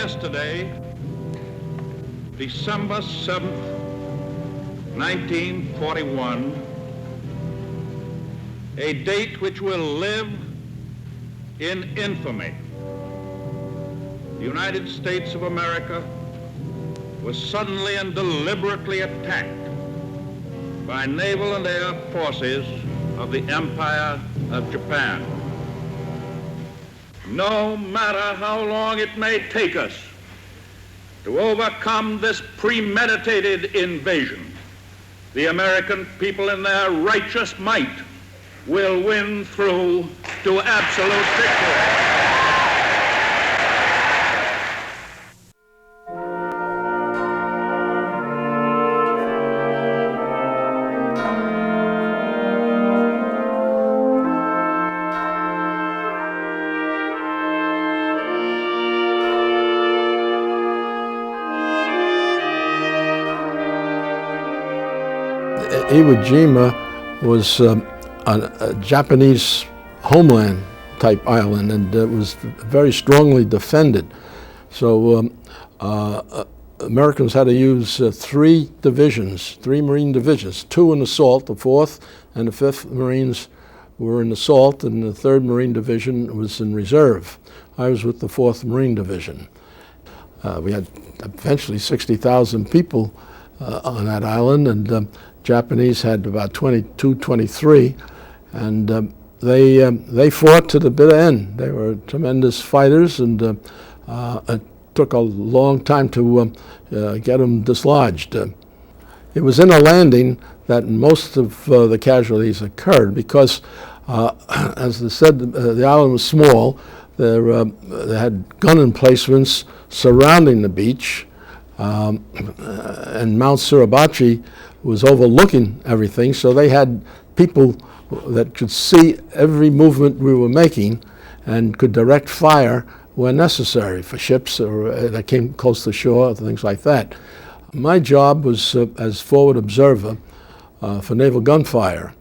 yesterday, December 7th, 1941, a date which will live in infamy. The United States of America was suddenly and deliberately attacked by naval and air forces of the Empire of Japan. No matter how long it may take us to overcome this premeditated invasion, the American people in their righteous might will win through to absolute victory. Iwo Jima was a Japanese homeland type island, and it was very strongly defended. So Americans had to use three Marine divisions, two in assault, the 4th and the 5th Marines were in assault, and the 3rd Marine Division was in reserve. I was with the 4th Marine Division. We had eventually 60,000 people on that island, and Japanese had about 22, 23, and they fought to the bitter end. They were tremendous fighters, and it took a long time to get them dislodged. It was in a landing that most of the casualties occurred because, as I said, the island was small. They had gun emplacements surrounding the beach, and Mount Suribachi was overlooking everything, so they had people that could see every movement we were making and could direct fire when necessary for ships or that came close to shore, things like that. My job was as forward observer for naval gunfire.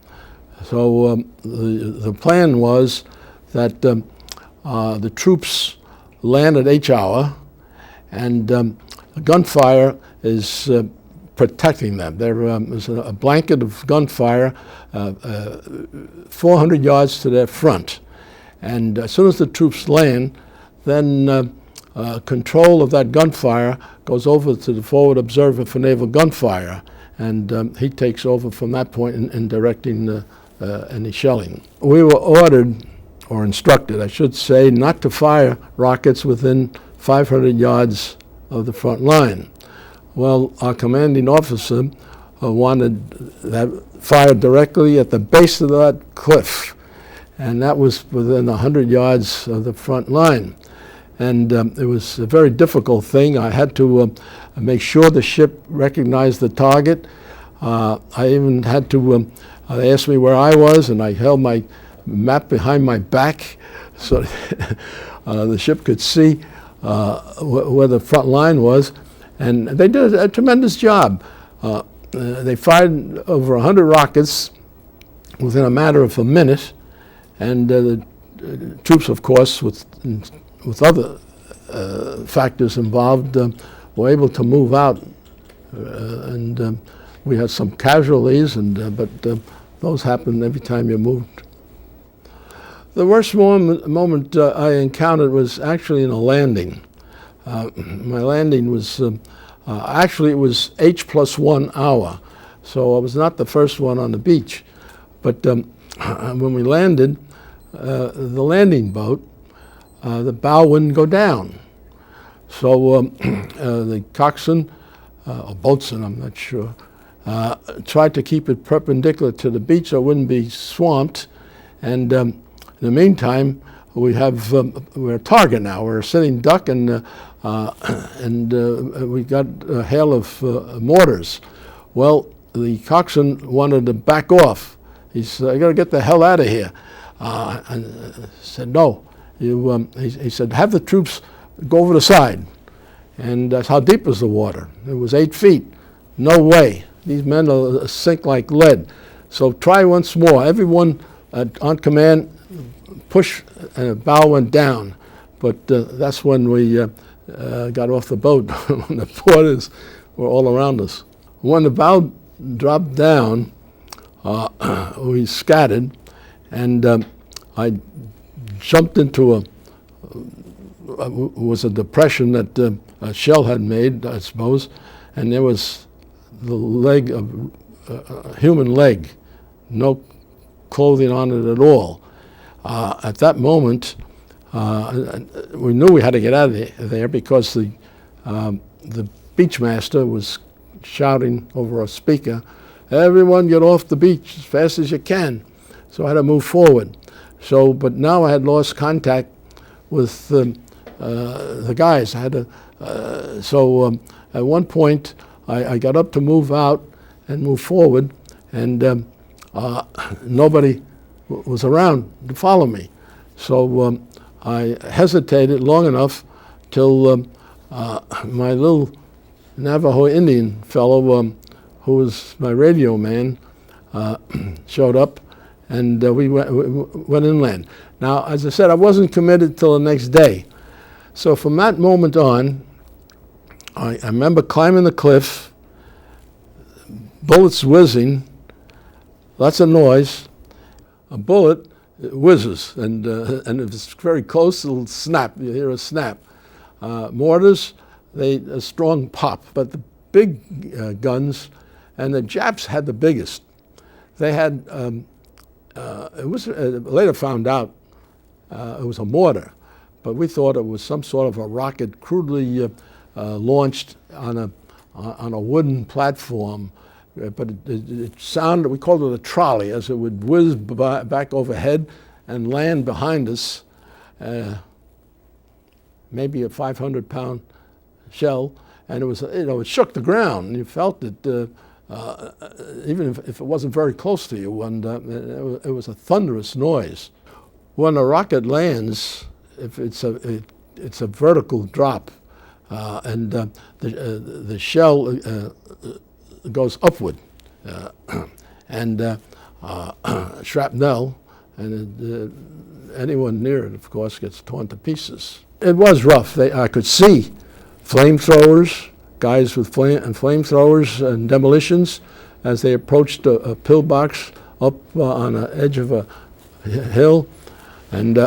So the plan was that the troops land at each hour, and gunfire is protecting them. There's a blanket of gunfire 400 yards to their front. And as soon as the troops land, then control of that gunfire goes over to the forward observer for naval gunfire, and he takes over from that point in directing any shelling. We were ordered, or instructed, I should say, not to fire rockets within 500 yards of the front line. Well, our commanding officer wanted that fired directly at the base of that cliff, and that was within 100 yards of the front line. And it was a very difficult thing. I had to make sure the ship recognized the target. I even had to, they asked me where I was, and I held my map behind my back so the ship could see where the front line was. And they did a tremendous job. They fired over 100 rockets within a matter of a minute, and the troops, of course, with other factors involved, were able to move out, and we had some casualties, but those happened every time you moved. The worst moment I encountered was actually in a landing. My landing was, actually it was H+1 hour, so I was not the first one on the beach. But when we landed, the landing boat, the bow wouldn't go down. So the coxswain, or boatswain, I'm not sure, tried to keep it perpendicular to the beach so it wouldn't be swamped. And in the meantime, we're a target now. We're a sitting duck, and we got a hail of mortars. Well, the coxswain wanted to back off. He said, "I got to get the hell out of here." And I said, "No." He said, "Have the troops go over the side." And that's how deep was the water. It was 8 feet. No way. These men will sink like lead. So try once more. Everyone on command, push, and the bow went down. But that's when we got off the boat when the boarders were all around us. When the bow dropped down, we scattered, and I jumped into was a depression that a shell had made, I suppose, and there was the leg of a human leg, no clothing on it at all. At that moment, we knew we had to get out of there because the beachmaster was shouting over a speaker, "Everyone get off the beach as fast as you can." So I had to move forward. So, but now I had lost contact with the guys. I had to, at one point I got up to move out and move forward, and nobody was around to follow me. So I hesitated long enough till my little Navajo Indian fellow, who was my radio man, showed up, and we went inland. Now, as I said, I wasn't committed till the next day. So from that moment on, I remember climbing the cliff, bullets whizzing, lots of noise. A bullet whizzes, and if it's very close, it'll snap. You hear a snap. Mortars, a strong pop. But the big guns, and the Japs had the biggest. They had, it was later found out it was a mortar, but we thought it was some sort of a rocket crudely launched on a wooden platform. But it sounded, we called it a trolley, as it would whiz back overhead and land behind us, maybe a 500-pound shell, and it was, it shook the ground, and you felt it, even if it wasn't very close to you, and it was a thunderous noise. When a rocket lands, if it's a vertical drop, and the shell goes upward, and shrapnel, and anyone near it, of course, gets torn to pieces. It was rough. I could see flamethrowers, guys with flamethrowers and demolitions, as they approached a pillbox up on the edge of a hill, and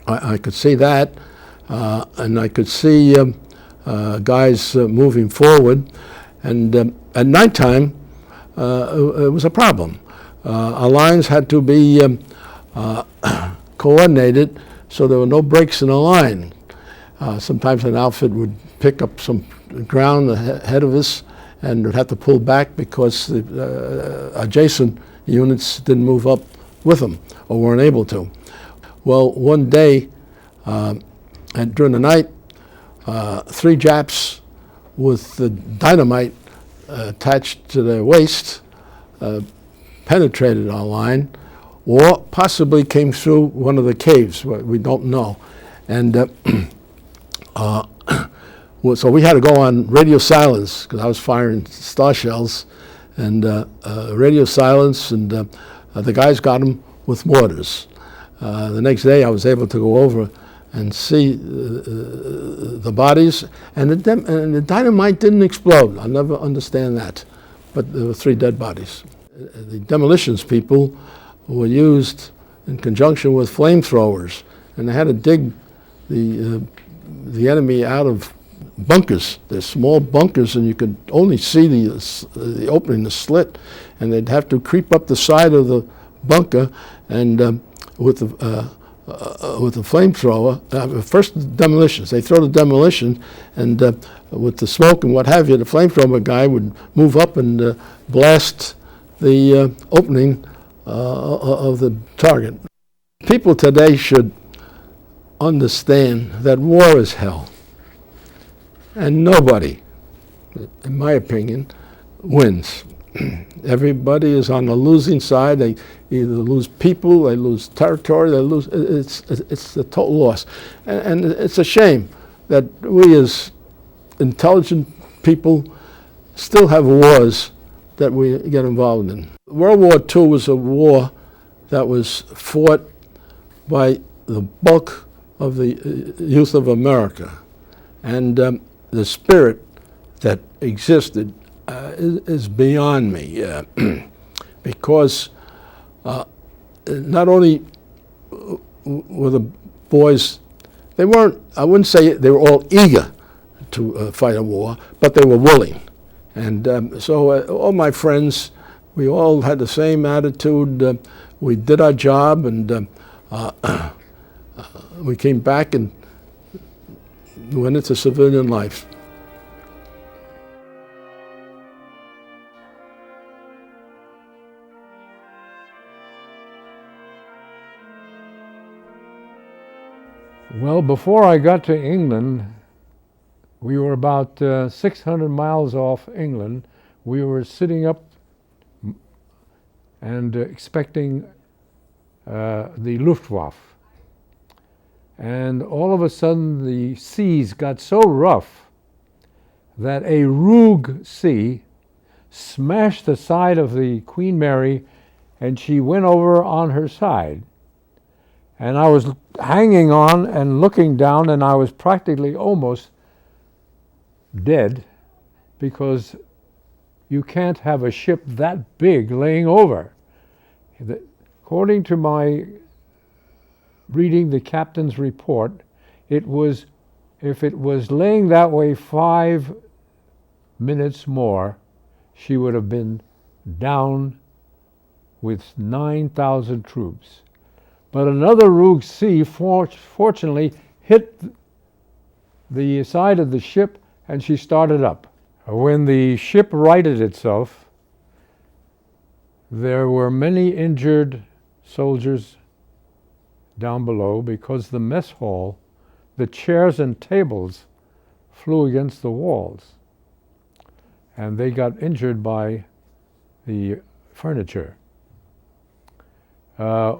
I could see that, and I could see guys moving forward. And at nighttime, it was a problem. Our lines had to be coordinated so there were no breaks in the line. Sometimes an outfit would pick up some ground ahead of us and would have to pull back because the adjacent units didn't move up with them or weren't able to. Well, one day, and during the night, 3 Japs with the dynamite attached to their waist penetrated our line, or possibly came through one of the caves. We don't know. And so we had to go on radio silence, because I was firing star shells, and radio silence, and the guys got them with mortars. The next day I was able to go over and see the bodies, and the dynamite didn't explode. I'll never understand that, but there were 3 dead bodies. The demolitions people were used in conjunction with flamethrowers, and they had to dig the enemy out of bunkers. They're small bunkers, and you could only see the opening, the slit, and they'd have to creep up the side of the bunker, and with the flamethrower, first demolitions. They throw the demolition, and with the smoke and what have you, the flamethrower guy would move up and blast the opening of the target. People today should understand that war is hell, and nobody, in my opinion, wins. Everybody is on the losing side. They either lose people, they lose territory, they lose. It's a total loss, and it's a shame that we, as intelligent people, still have wars that we get involved in. World War II was a war that was fought by the bulk of the youth of America. And the spirit that existed is beyond me, because not only were the boys, they weren't, I wouldn't say they were all eager to fight a war, but they were willing. And so all my friends, we all had the same attitude. We did our job, and we came back and went into civilian life. Well, before I got to England, we were about 600 miles off England. We were sitting up and expecting the Luftwaffe. And all of a sudden the seas got so rough that a rogue sea smashed the side of the Queen Mary, and she went over on her side. And I was hanging on and looking down, and I was practically almost dead, because you can't have a ship that big laying over. According to my reading the captain's report, it was, if it was laying that way 5 minutes more, she would have been down with 9,000 troops. But another rogue sea fortunately hit the side of the ship, and she started up. When the ship righted itself, there were many injured soldiers down below, because the mess hall, the chairs and tables flew against the walls, and they got injured by the furniture. My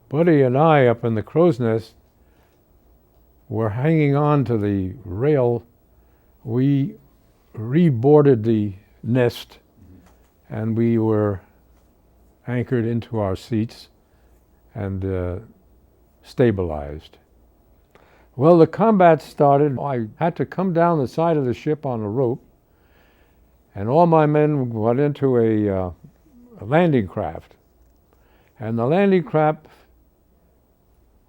buddy and I up in the crow's nest were hanging on to the rail. We reboarded the nest, and we were anchored into our seats and stabilized. Well, the combat started. I had to come down the side of the ship on a rope, and all my men got into a landing craft. And the landing craft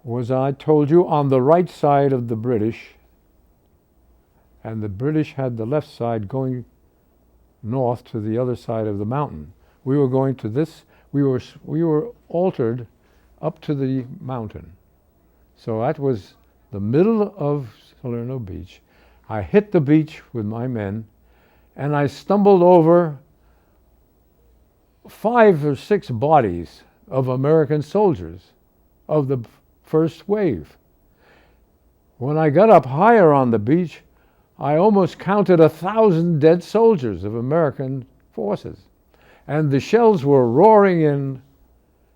was, I told you, on the right side of the British, and the British had the left side going north to the other side of the mountain. We were going to this, we were altered up to the mountain. So that was the middle of Salerno Beach. I hit the beach with my men, and I stumbled over 5 or 6 bodies of American soldiers of the first wave. When I got up higher on the beach, I almost counted 1,000 dead soldiers of American forces. And the shells were roaring in,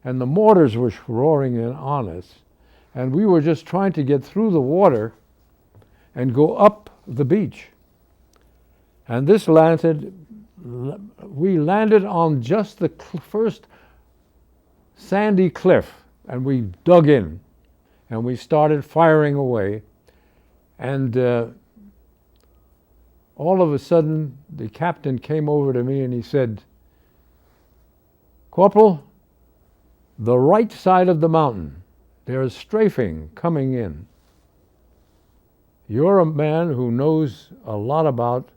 and the mortars were roaring in on us. And we were just trying to get through the water and go up the beach. And this we landed on just the first sandy cliff, and we dug in, and we started firing away. And all of a sudden, the captain came over to me and he said, "Corporal, the right side of the mountain, there's strafing coming in. You're a man who knows a lot about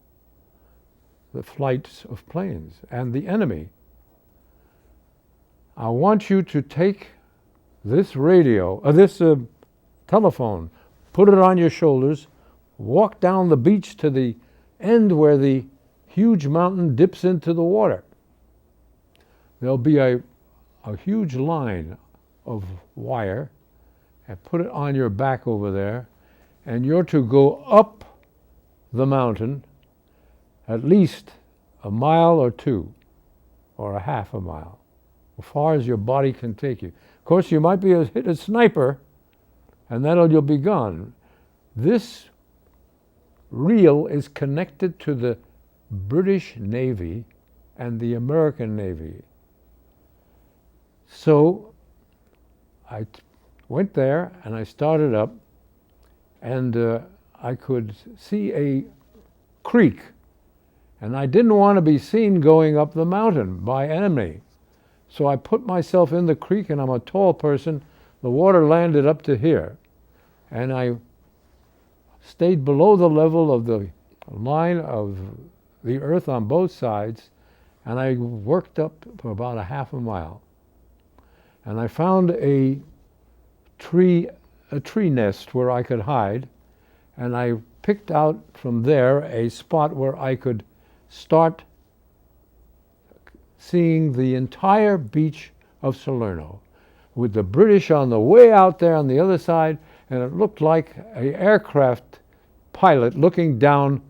the flights of planes and the enemy. I want you to take this telephone, put it on your shoulders, walk down the beach to the end where the huge mountain dips into the water. There'll be a huge line of wire, and put it on your back over there, and you're to go up the mountain at least 1 mile or 2, or a half a mile, as far as your body can take you. Of course, you might be hit a sniper, and then you'll be gone. This reel is connected to the British Navy and the American Navy. So I went there and I started up, and I could see a creek, and I didn't want to be seen going up the mountain by enemy. So I put myself in the creek, and I'm a tall person. The water landed up to here, and I stayed below the level of the line of the earth on both sides, and I worked up for about a half a mile. And I found a tree nest where I could hide, and I picked out from there a spot where I could start seeing the entire beach of Salerno, with the British on the way out there on the other side, and it looked like an aircraft pilot looking down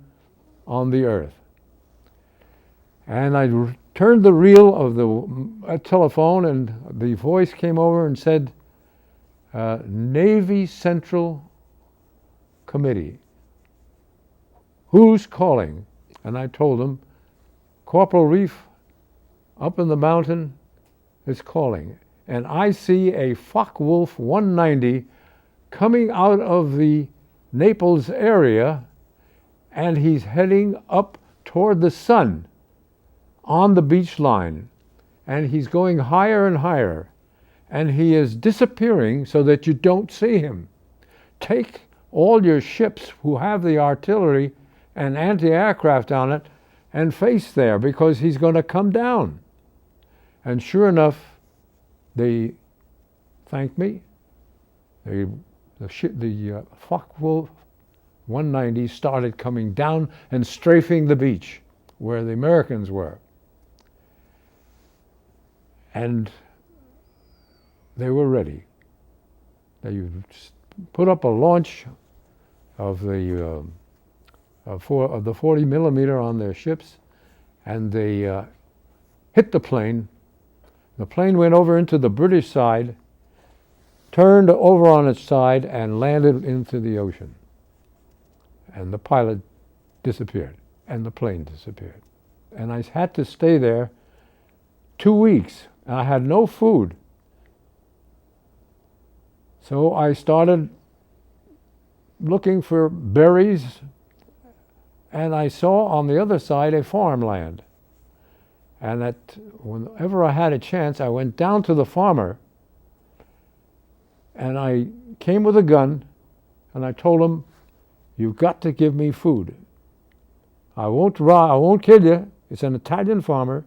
on the earth. And I turned the reel of the telephone, and the voice came over and said, Navy Central Committee. Who's calling? And I told him, Corporal Rieff up in the mountain is calling. And I see a Focke-Wulf 190 coming out of the Naples area, and he's heading up toward the sun on the beach line, and he's going higher and higher, and he is disappearing so that you don't see him. Take all your ships who have the artillery and anti-aircraft on it and face there, because he's going to come down. And sure enough, they thanked me. The Focke-Wulf 190 started coming down and strafing the beach where the Americans were. And they were ready. They put up a launch of the 40 millimeter on their ships, and they hit the plane. The plane went over into the British side, turned over on its side, and landed into the ocean. And the pilot disappeared, and the plane disappeared. And I had to stay there 2 weeks. I had no food. So I started looking for berries, and I saw on the other side a farmland. And whenever I had a chance, I went down to the farmer, and I came with a gun, and I told him, you've got to give me food. I won't kill you. It's an Italian farmer,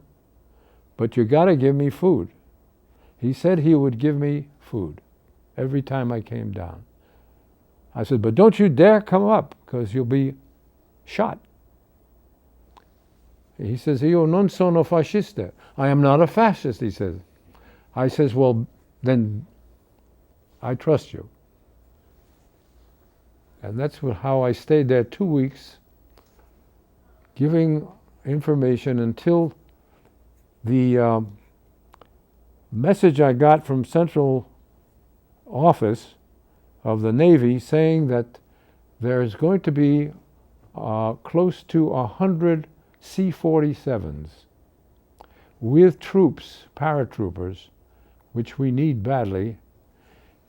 but you got to give me food. He said he would give me food every time I came down. I said, but don't you dare come up, because you'll be shot. He says, io non sono fascista. I am not a fascist, he says. I says, well, then I trust you. And that's how I stayed there 2 weeks, giving information until the message I got from Central Office of the Navy saying that there's going to be close to 100 C-47s with troops, paratroopers, which we need badly,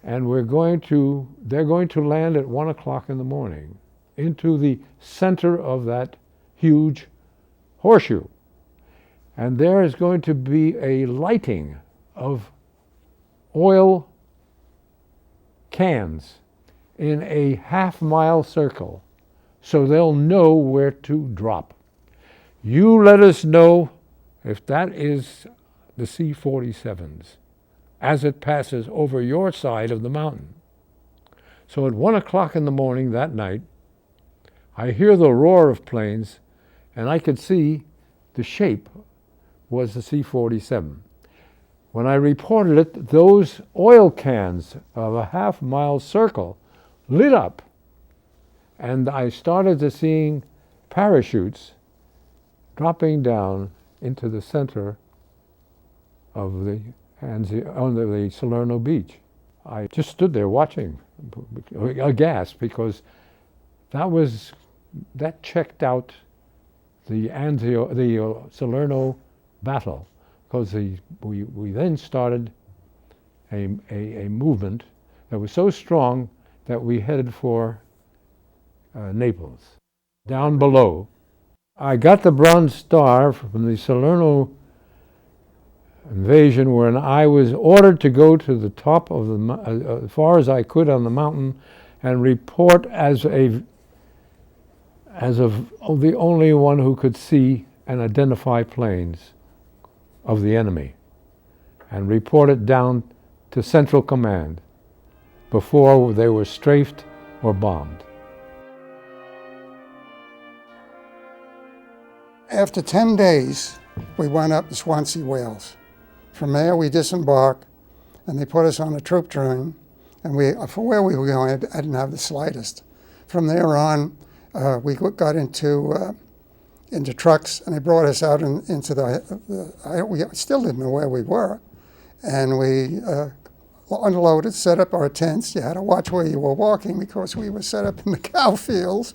and they're going to land at 1 o'clock in the morning into the center of that huge horseshoe. And there is going to be a lighting of oil cans in a half-mile circle, so they'll know where to drop. You let us know if that is the C-47s as it passes over your side of the mountain. So at 1 o'clock in the morning that night, I hear the roar of planes, and I could see the shape was the C-47. When I reported it, those oil cans of a half-mile circle lit up, and I started to seeing parachutes dropping down into the center of the Salerno beach. I just stood there watching, aghast, because that checked out the Salerno battle, because we then started a movement that was so strong that we headed for Naples. Down below, I got the Bronze Star from the Salerno invasion when I was ordered to go to the top of the, as far as I could on the mountain and report as the only one who could see and identify planes of the enemy, and report it down to Central Command before they were strafed or bombed. After 10 days, we went up to Swansea, Wales. From there, we disembarked, and they put us on a troop train, and for where we were going, I didn't have the slightest. From there on, we got into trucks, and they brought us out into we still didn't know where we were, and we unloaded, set up our tents. You had to watch where you were walking because we were set up in the cow fields.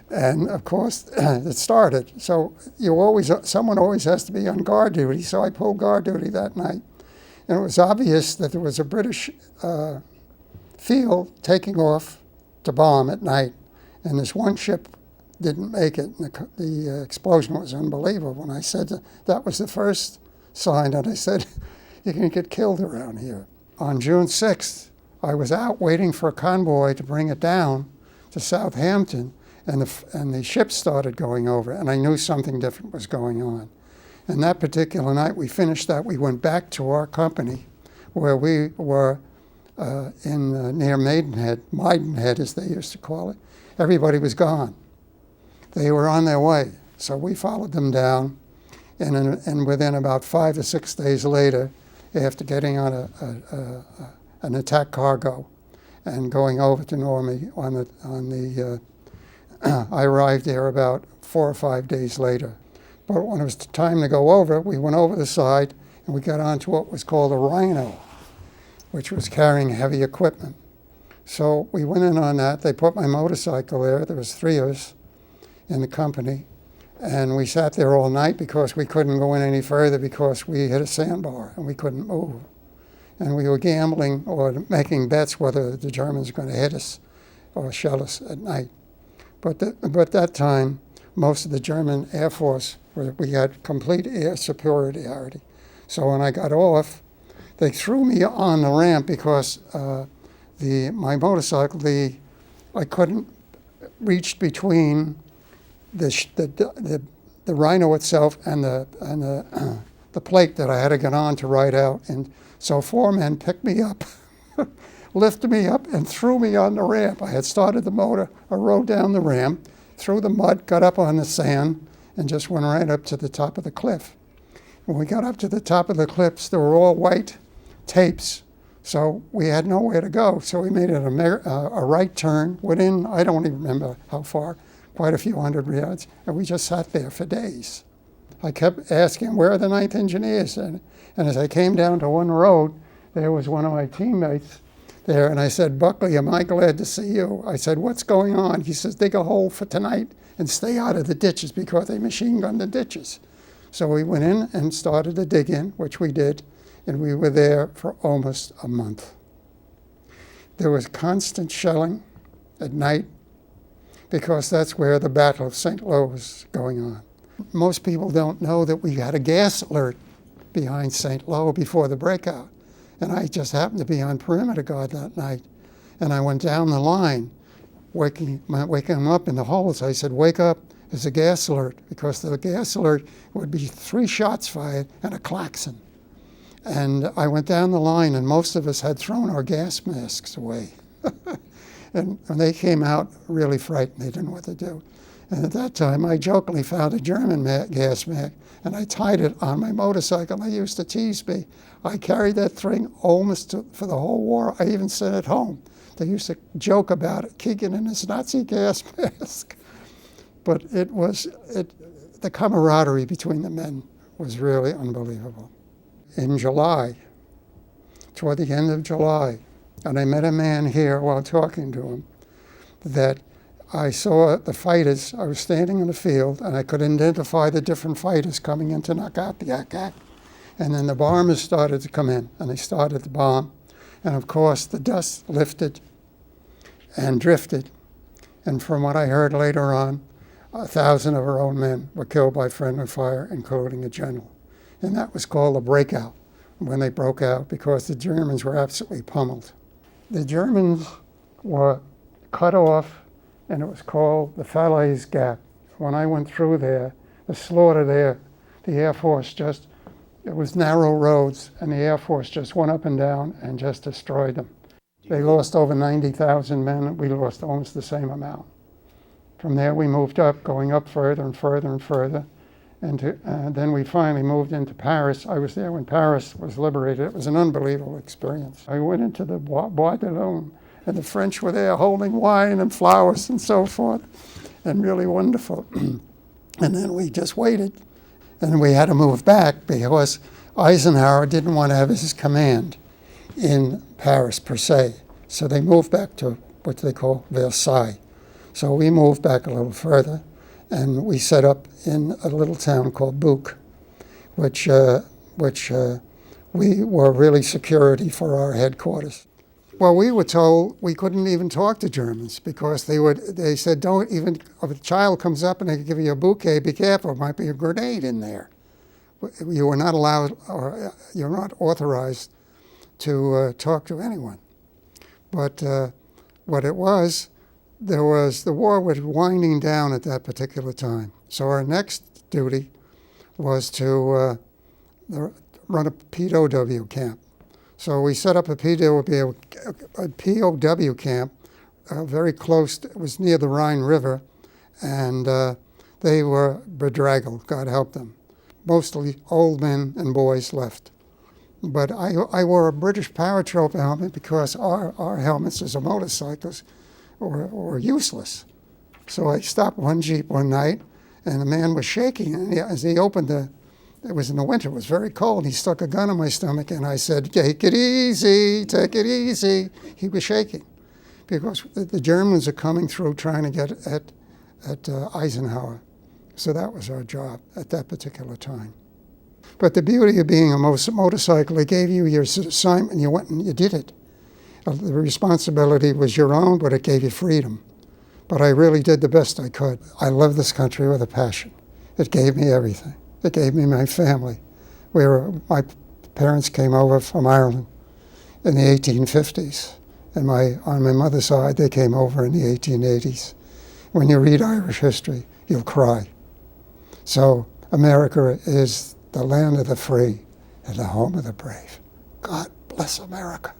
And of course, it started. So someone always has to be on guard duty. So I pulled guard duty that night. And it was obvious that there was a British field taking off to bomb at night. And this one ship didn't make it. And the explosion was unbelievable. And I said that was the first sign that I said, you're going to get killed around here. On June 6th, I was out waiting for a convoy to bring it down to Southampton. And the ship started going over, and I knew something different was going on. And that particular night, we finished that. We went back to our company, where we were near Maidenhead, as they used to call it. Everybody was gone. They were on their way. So we followed them down, and within about 5 or 6 days later, after getting on an attack cargo and going over to Normandy I arrived there about 4 or 5 days later. But when it was time to go over, we went over the side and we got onto what was called a Rhino, which was carrying heavy equipment. So we went in on that. They put my motorcycle there. There was 3 of us in the company. And we sat there all night because we couldn't go in any further because we hit a sandbar and we couldn't move. And we were gambling or making bets whether the Germans were going to hit us or shell us at night. But that time, most of the German Air Force, we had complete air superiority. So when I got off, they threw me on the ramp because my motorcycle, I couldn't reach between the Rhino itself and the plate that I had to get on to ride out. And so 4 men picked me up, lifted me up, and threw me on the ramp. I had started the motor, I rode down the ramp, through the mud, got up on the sand, and just went right up to the top of the cliff. When we got up to the top of the cliffs, they were all white tapes, so we had nowhere to go. So we made a right turn, went in, I don't even remember how far, quite a few hundred yards, and we just sat there for days. I kept asking, where are the 9th Engineers? And as I came down to one road, there was one of my teammates there, and I said, Buckley, am I glad to see you? I said, what's going on? He says, dig a hole for tonight and stay out of the ditches because they machine gun the ditches. So we went in and started to dig in, which we did, and we were there for almost a month. There was constant shelling at night because that's where the Battle of St. Lo was going on. Most people don't know that we had a gas alert behind St. Lo before the breakout. And I just happened to be on perimeter guard that night. And I went down the line, waking them up in the holes. I said, wake up, there's a gas alert, because the gas alert would be 3 shots fired and a klaxon. And I went down the line, and most of us had thrown our gas masks away. And they came out really frightened. They didn't know what to do. And at that time, I jokingly found a German gas mask, and I tied it on my motorcycle. They used to tease me. I carried that thing almost for the whole war. I even sent it home. They used to joke about it, Keegan and his Nazi gas mask. But the camaraderie between the men was really unbelievable. In July, toward the end of July, and I met a man here while talking to him, that I saw the fighters. I was standing in the field, and I could identify the different fighters coming in to knock out the attack. And then the bombers started to come in, and they started to bomb. And of course, the dust lifted and drifted. And from what I heard later on, 1,000 of our own men were killed by friendly fire, including a general. And that was called a breakout, when they broke out, because the Germans were absolutely pummeled. The Germans were cut off, and it was called the Falaise Gap. When I went through there, the slaughter there, the Air Force it was narrow roads, and the Air Force just went up and down and just destroyed them. They lost over 90,000 men, and we lost almost the same amount. From there we moved up, going up further and further and further, and then we finally moved into Paris. I was there when Paris was liberated. It was an unbelievable experience. I went into the Bois de Lune, and the French were there holding wine and flowers and so forth, and really wonderful. And then we just waited, and we had to move back because Eisenhower didn't want to have his command in Paris per se. So they moved back to what they call Versailles. So we moved back a little further, and we set up in a little town called Buc, which we were really security for our headquarters. Well, we were told we couldn't even talk to Germans because they said, don't even, if a child comes up and they give you a bouquet, be careful, there might be a grenade in there. You were not allowed, or you're not authorized to talk to anyone. But what it was, the war was winding down at that particular time. So our next duty was to run a POW camp. So we set up a POW camp very close, it was near the Rhine River, and they were bedraggled, God help them. Mostly old men and boys left. But I wore a British paratrooper helmet because our helmets as a motorcyclist were useless. So I stopped one Jeep one night, and the man was shaking, and as he opened it was in the winter, it was very cold, he stuck a gun in my stomach, and I said, take it easy, take it easy. He was shaking because the Germans are coming through trying to get at Eisenhower. So that was our job at that particular time. But the beauty of being a motorcycle, it gave you your assignment, and you went and you did it. The responsibility was your own, but it gave you freedom. But I really did the best I could. I love this country with a passion. It gave me everything. It gave me my family. My parents came over from Ireland in the 1850s. And on my mother's side, they came over in the 1880s. When you read Irish history, you'll cry. So America is the land of the free and the home of the brave. God bless America.